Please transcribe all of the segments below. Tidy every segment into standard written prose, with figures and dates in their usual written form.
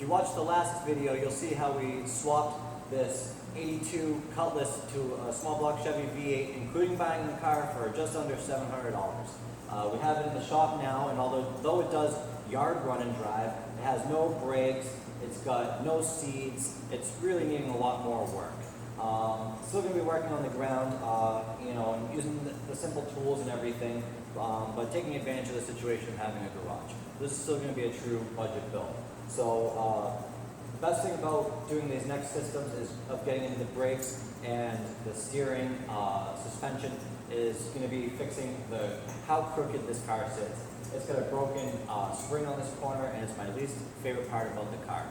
If you watch the last video, you'll see how we swapped this 82 Cutlass to a small block Chevy V8, including buying the car for just under $700. We have it in the shop now, and although it does yard run and drive, it has no brakes, it's got no seats, it's really needing a lot more work. Still going to be working on the ground, and using the simple tools and everything, but taking advantage of the situation of having a garage. This is still going to be a true budget build. So the best thing about doing these next systems is of getting into the brakes and the steering, suspension is going to be fixing how crooked this car sits. It's got a broken spring on this corner, and it's my least favorite part about the car.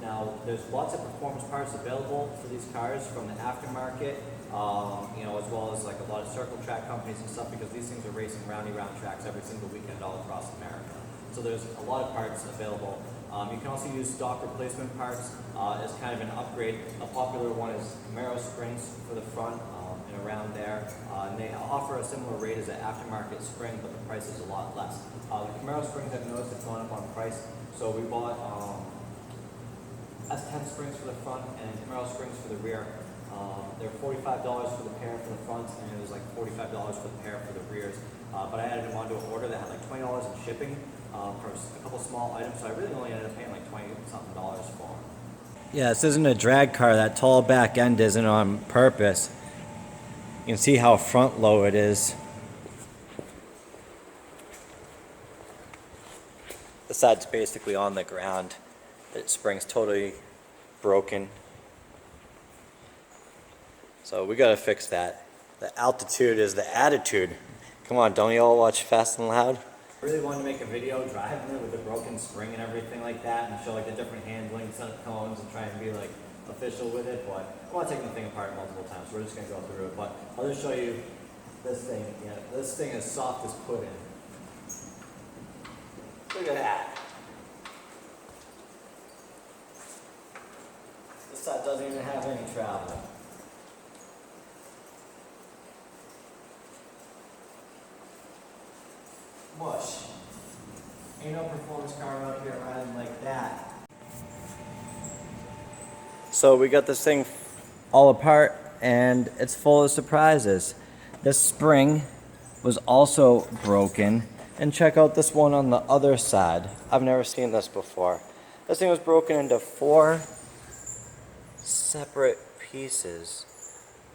Now, there's lots of performance parts available for these cars from the aftermarket, as well as like a lot of circle track companies and stuff, because these things are racing round tracks every single weekend all across America. So there's a lot of parts available. You can also use stock replacement parts as kind of an upgrade. A popular one is Camaro springs for the front and around there. And they offer a similar rate as an aftermarket spring, but the price is a lot less. The Camaro springs, I've noticed, have gone up on price. So we bought S10 springs for the front and Camaro springs for the rear. They're $45 for the pair for the fronts, and it was like $45 for the pair for the rears. But I added them onto an order that had like $20 in shipping for a couple small items, so I really only ended up paying like $20-something for them. Yeah, this isn't a drag car. That tall back end isn't on purpose. You can see how front low it is. The side's basically on the ground. The spring's totally broken. So we gotta fix that. The altitude is the attitude. Come on, don't you all watch Fast and Loud? I really wanted to make a video driving it with the broken spring and everything like that, and show like the different handling, set up cones, and try and be like official with it, but I want to take the thing apart multiple times, so we're just going to go through it. But I'll just show you this thing. Yeah, this thing is soft as pudding. Look at that. This side doesn't even have any travel. Mush. Ain't no performance car around here riding like that. So we got this thing all apart, and it's full of surprises. This spring was also broken, and check out this one on the other side. I've never seen this before. This thing was broken into 4 separate pieces.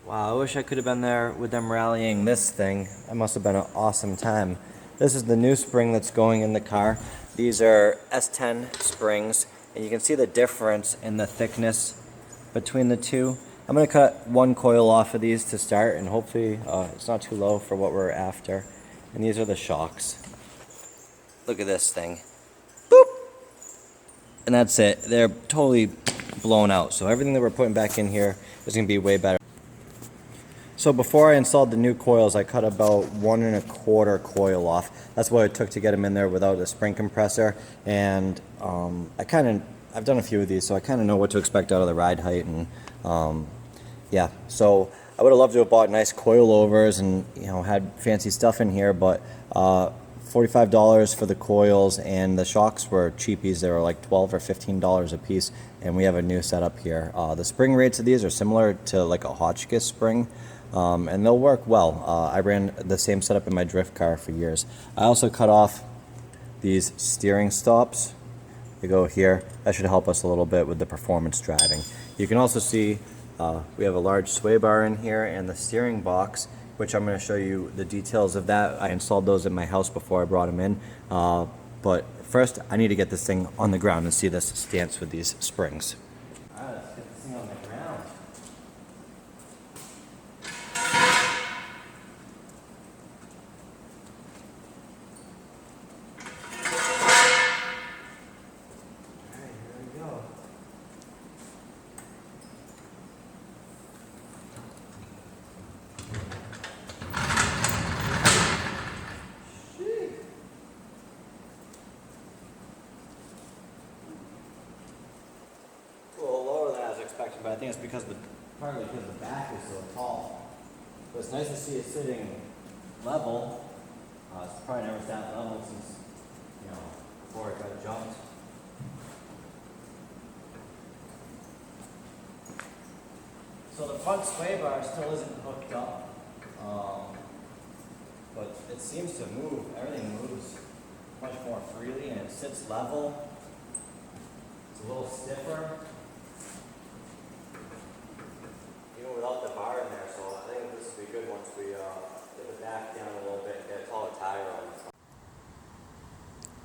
Wow, I wish I could have been there with them rallying this thing. That must have been an awesome time. This is the new spring that's going in the car. These are S10 springs, and you can see the difference in the thickness between the two. I'm going to cut one coil off of these to start, and hopefully it's not too low for what we're after. And these are the shocks. Look at this thing. Boop! And that's it. They're totally blown out. So everything that we're putting back in here is going to be way better. So before I installed the new coils, I cut about 1 1/4 coil off. That's what it took to get them in there without a spring compressor. And I've done a few of these, so I kind of know what to expect out of the ride height. And yeah, so I would have loved to have bought nice coilovers and had fancy stuff in here, but $45 for the coils, and the shocks were cheapies. They were like $12 or $15 a piece, and we have a new setup here. The spring rates of these are similar to like a Hotchkiss spring. And they'll work well. I ran the same setup in my drift car for years. I also cut off these steering stops. They go here. That should help us a little bit with the performance driving. You can also see we have a large sway bar in here and the steering box, which I'm going to show you the details of that. I installed those in my house before I brought them in. But first, I need to get this thing on the ground and see this stance with these springs. All right, let's get this thing on the ground. But I think it's partly because the back is so tall. But it's nice to see it sitting level. It's probably never sat level since, before it got jumped. So the front sway bar still isn't hooked up, but it seems to move. Everything moves much more freely and it sits level. It's a little stiffer. Even without the bar in there, so I think this will be good once we get the back down a little bit and get a taller tire on it.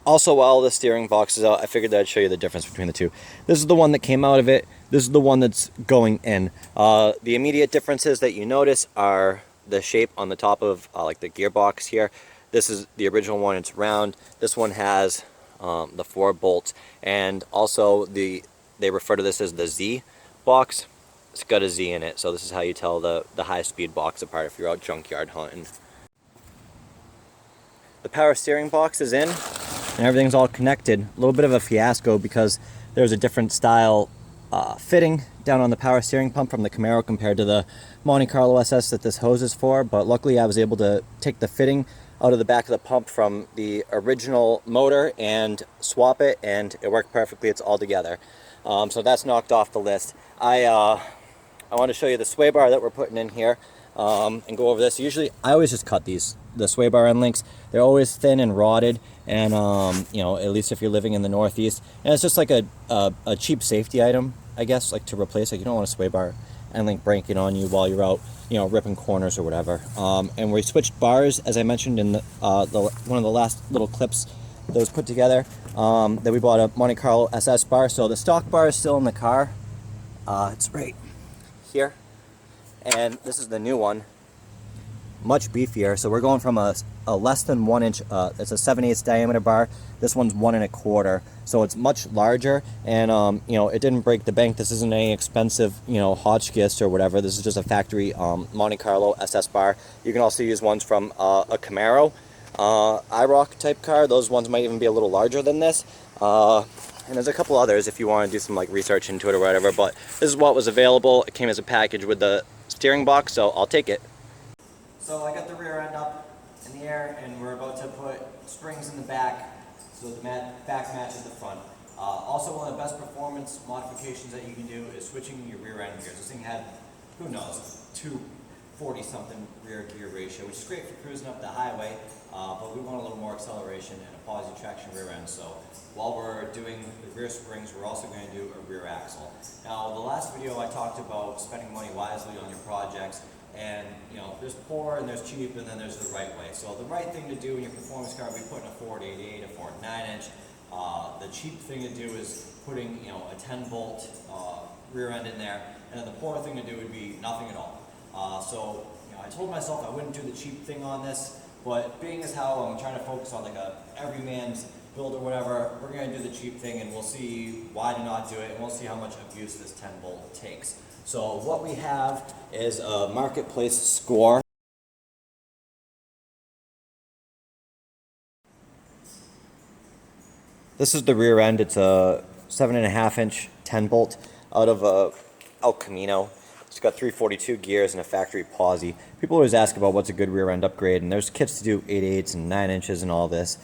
Also, while the steering box is out, I figured that I'd show you the difference between the two. This is the one that came out of it. This is the one that's going in. The immediate differences that you notice are the shape on the top of like the gearbox here. This is the original one, it's round. This one has the 4 bolts, and also they refer to this as the Z box. It's got a Z in it, so this is how you tell the high-speed box apart if you're out junkyard hunting. The power steering box is in, and everything's all connected. A little bit of a fiasco because there's a different style fitting down on the power steering pump from the Camaro compared to the Monte Carlo SS that this hose is for, but luckily I was able to take the fitting out of the back of the pump from the original motor and swap it, and it worked perfectly. It's all together. So that's knocked off the list. I want to show you the sway bar that we're putting in here and go over this. Usually I always just cut the sway bar end links. They're always thin and rotted, and you know, at least if you're living in the Northeast, and it's just like a cheap safety item, I guess, like to replace. Like, you don't want a sway bar end link breaking on you while you're out, you know, ripping corners or whatever. And we switched bars, as I mentioned in the one of the last little clips that was put together, that we bought a Monte Carlo SS bar. So the stock bar is still in the car. It's right here, and this is the new one, much beefier. So we're going from a less than 1 inch, it's a 7/8 diameter bar. This one's 1 1/4, so it's much larger, and you know, it didn't break the bank. This isn't any expensive, you know, Hotchkiss or whatever. This is just a factory Monte Carlo SS bar. You can also use ones from a Camaro IROC type car. Those ones might even be a little larger than this. And there's a couple others if you want to do some like research into it or whatever, but this is what was available. It came as a package with the steering box, so I'll take it. So I got the rear end up in the air, and we're about to put springs in the back so the back matches the front. Also, one of the best performance modifications that you can do is switching your rear end gears. This thing had, who knows, 240-something rear gear ratio, which is great for cruising up the highway, but we want a little more acceleration and a positive traction rear end. So while we're doing the rear springs, we're also going to do a rear axle. Now, the last video I talked about spending money wisely on your projects, and you know, there's poor and there's cheap, and then there's the right way. So the right thing to do in your performance car would be putting a Ford 88, a Ford 9-inch. The cheap thing to do is putting, you know, a 10-volt rear end in there, and then the poor thing to do would be nothing at all. So you know, I told myself I wouldn't do the cheap thing on this, but being as how I'm trying to focus on like a everyman's build or whatever, we're going to do the cheap thing, and we'll see why to not do it, and we'll see how much abuse this 10-volt takes. So what we have is a marketplace score. This is the rear end. It's a 7.5-inch 10-bolt out of a El Camino. It's got 342 gears and a factory posi. People always ask about what's a good rear end upgrade, and there's kits to do 8/8 and 9 inches and all this.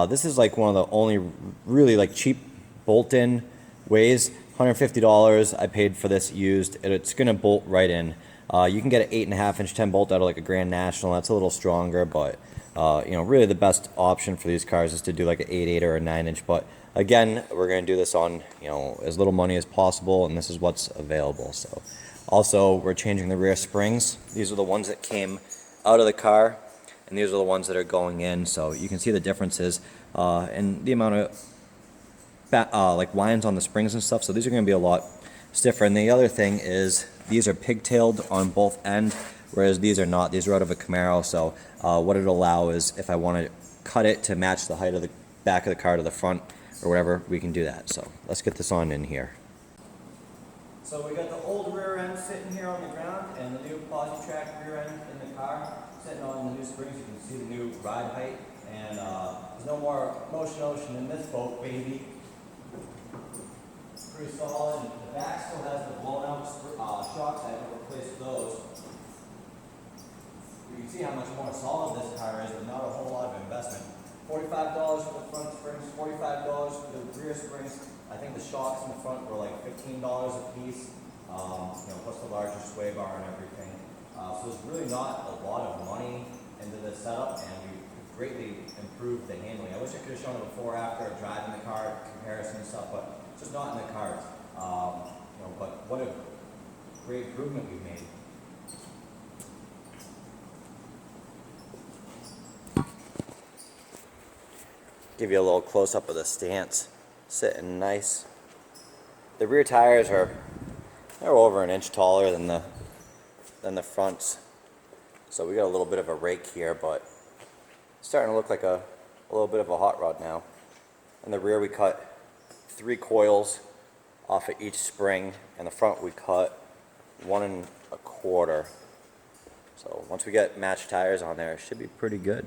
This is like one of the only really like cheap bolt-in ways. $150 I paid for this used, and it's gonna bolt right in. You can get an 8.5-inch 10-bolt out of like a Grand National. That's a little stronger, but you know, really the best option for these cars is to do like an 8/8 or a 9-inch. But again, we're gonna do this on, you know, as little money as possible, and this is what's available. So also, we're changing the rear springs. These are the ones that came out of the car, and these are the ones that are going in. So you can see the differences in the amount of like lines on the springs and stuff. So these are going to be a lot stiffer. And the other thing is these are pigtailed on both ends, whereas these are not. These are out of a Camaro. So what it'll allow is if I want to cut it to match the height of the back of the car to the front or whatever, we can do that. So let's get this on in here. So we got the old rear end sitting here on the ground, and the new Posi-Track rear end in the car sitting on the new springs. You can see the new ride height, and there's no more motion ocean in this boat, baby. Pretty solid. And the back still has the blown out shocks. I haven't replaced those. You can see how much more solid this car is, but not a whole lot of investment. $45 for the front springs, $45 for the rear springs. I think the shocks in the front were like $15 a piece. Plus the larger sway bar and everything. So there's really not a lot of money into this setup, and we greatly improved the handling. I wish I could have shown it before, after, driving the car, comparison and stuff, but it's just not in the cards. But what a great improvement we've made. Give you a little close up of the stance. Sitting nice. The rear tires they're over an inch taller than the fronts. So we got a little bit of a rake here, but it's starting to look like a little bit of a hot rod now. In the rear we cut 3 coils off of each spring, and the front we cut 1 1/4. So once we get matched tires on there, it should be pretty good.